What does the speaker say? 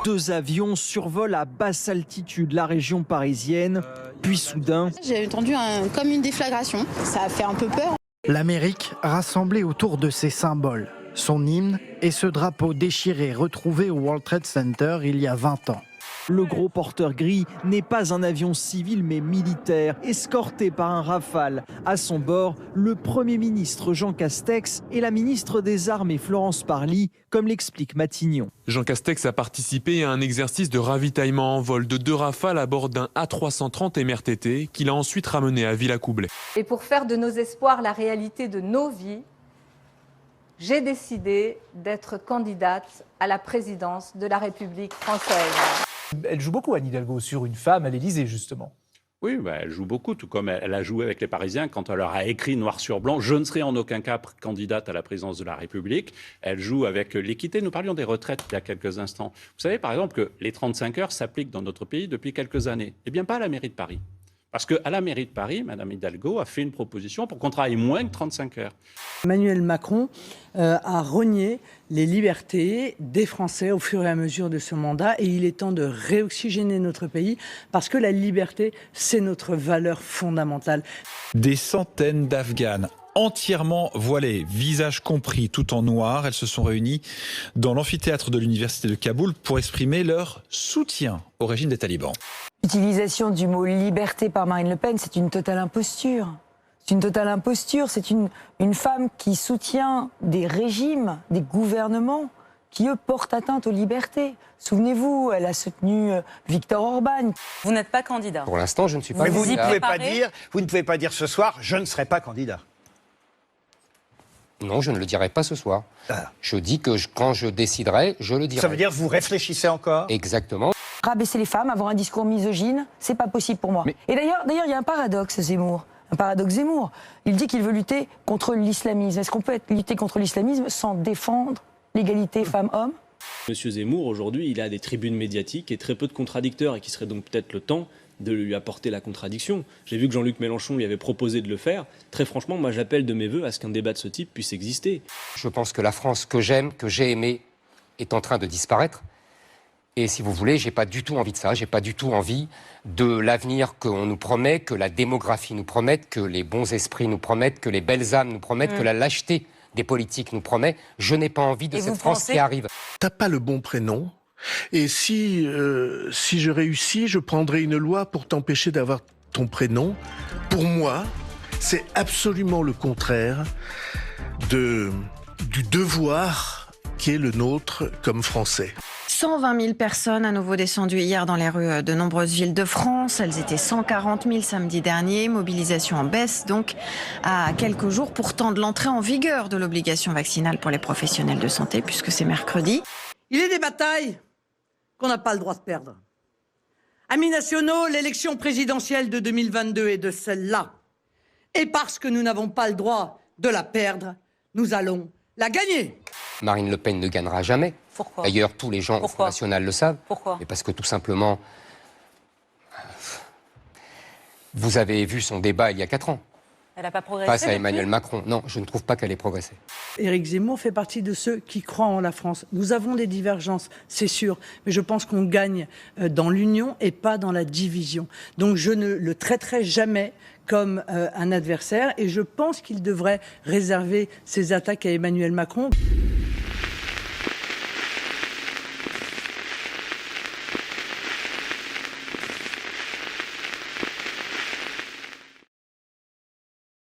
Deux avions survolent à basse altitude la région parisienne, puis soudain... J'ai entendu comme une déflagration, ça a fait un peu peur. L'Amérique rassemblée autour de ses symboles, son hymne et ce drapeau déchiré retrouvé au World Trade Center il y a 20 ans. Le gros porteur gris n'est pas un avion civil mais militaire, escorté par un Rafale. À son bord, le Premier ministre Jean Castex et la ministre des Armées Florence Parly, comme l'explique Matignon. Jean Castex a participé à un exercice de ravitaillement en vol de 2 Rafales à bord d'un A330 MRTT qu'il a ensuite ramené à Villacoublay. Et pour faire de nos espoirs la réalité de nos vies, j'ai décidé d'être candidate à la présidence de la République française. Elle joue beaucoup, Anne Hidalgo, sur une femme à l'Élysée, justement. Oui, elle joue beaucoup, tout comme elle a joué avec les Parisiens quand elle leur a écrit noir sur blanc « Je ne serai en aucun cas candidate à la présidence de la République ». Elle joue avec l'équité. Nous parlions des retraites il y a quelques instants. Vous savez, par exemple, que les 35 heures s'appliquent dans notre pays depuis quelques années. Eh bien, pas à la mairie de Paris. Parce qu'à la mairie de Paris, Mme Hidalgo a fait une proposition pour qu'on travaille moins que 35 heures. Emmanuel Macron a renié les libertés des Français au fur et à mesure de ce mandat et il est temps de réoxygéner notre pays parce que la liberté, c'est notre valeur fondamentale. Des centaines d'Afghanes entièrement voilées, visage compris, tout en noir. Elles se sont réunies dans l'amphithéâtre de l'université de Kaboul pour exprimer leur soutien au régime des talibans. L'utilisation du mot liberté par Marine Le Pen, c'est une totale imposture. C'est une totale imposture. C'est une femme qui soutient des régimes, des gouvernements qui, eux, portent atteinte aux libertés. Souvenez-vous, elle a soutenu Viktor Orban. Vous n'êtes pas candidat. Pour l'instant, je ne suis pas Mais candidat. vous ne pouvez pas dire ce soir, je ne serai pas candidat. Non, je ne le dirai pas ce soir. Je dis que quand je déciderai, je le dirai. Ça veut dire que vous réfléchissez encore ? Exactement. Rabaisser les femmes, avoir un discours misogyne, c'est pas possible pour moi. Et d'ailleurs, il y a un paradoxe, Zemmour. Un paradoxe Zemmour. Il dit qu'il veut lutter contre l'islamisme. Est-ce qu'on peut lutter contre l'islamisme sans défendre l'égalité femmes-hommes ? Monsieur Zemmour, aujourd'hui, il a des tribunes médiatiques et très peu de contradicteurs et qu'il serait donc peut-être le temps de lui apporter la contradiction. J'ai vu que Jean-Luc Mélenchon lui avait proposé de le faire. Très franchement, moi j'appelle de mes voeux à ce qu'un débat de ce type puisse exister. Je pense que la France que j'aime, que j'ai aimée, est en train de disparaître. Et si vous voulez, j'ai pas du tout envie de ça. J'ai pas du tout envie de l'avenir qu'on nous promet, que la démographie nous promette, que les bons esprits nous promettent, que les belles âmes nous promettent, que la lâcheté des politiques nous promet. Je n'ai pas envie de cette France qui arrive. T'as pas le bon prénom. Et si je réussis, je prendrai une loi pour t'empêcher d'avoir ton prénom. Pour moi, c'est absolument le contraire du devoir qui est le nôtre comme Français. 120 000 personnes à nouveau descendues hier dans les rues de nombreuses villes de France. Elles étaient 140 000 samedi dernier. Mobilisation en baisse donc à quelques jours pourtant de l'entrée en vigueur de l'obligation vaccinale pour les professionnels de santé puisque c'est mercredi. Il est des batailles qu'on n'a pas le droit de perdre. Amis nationaux, l'élection présidentielle de 2022 est de celle-là. Et parce que nous n'avons pas le droit de la perdre, nous allons la gagner. Marine Le Pen ne gagnera jamais. Pourquoi ? D'ailleurs, tous les gens au Front National le savent. Pourquoi ? Mais parce que tout simplement, vous avez vu son débat il y a 4 ans. Elle n'a pas progressé Face à depuis Emmanuel Macron. Non, je ne trouve pas qu'elle ait progressé. Éric Zemmour fait partie de ceux qui croient en la France. Nous avons des divergences, c'est sûr, mais je pense qu'on gagne dans l'union et pas dans la division. Donc je ne le traiterai jamais comme un adversaire et je pense qu'il devrait réserver ses attaques à Emmanuel Macron.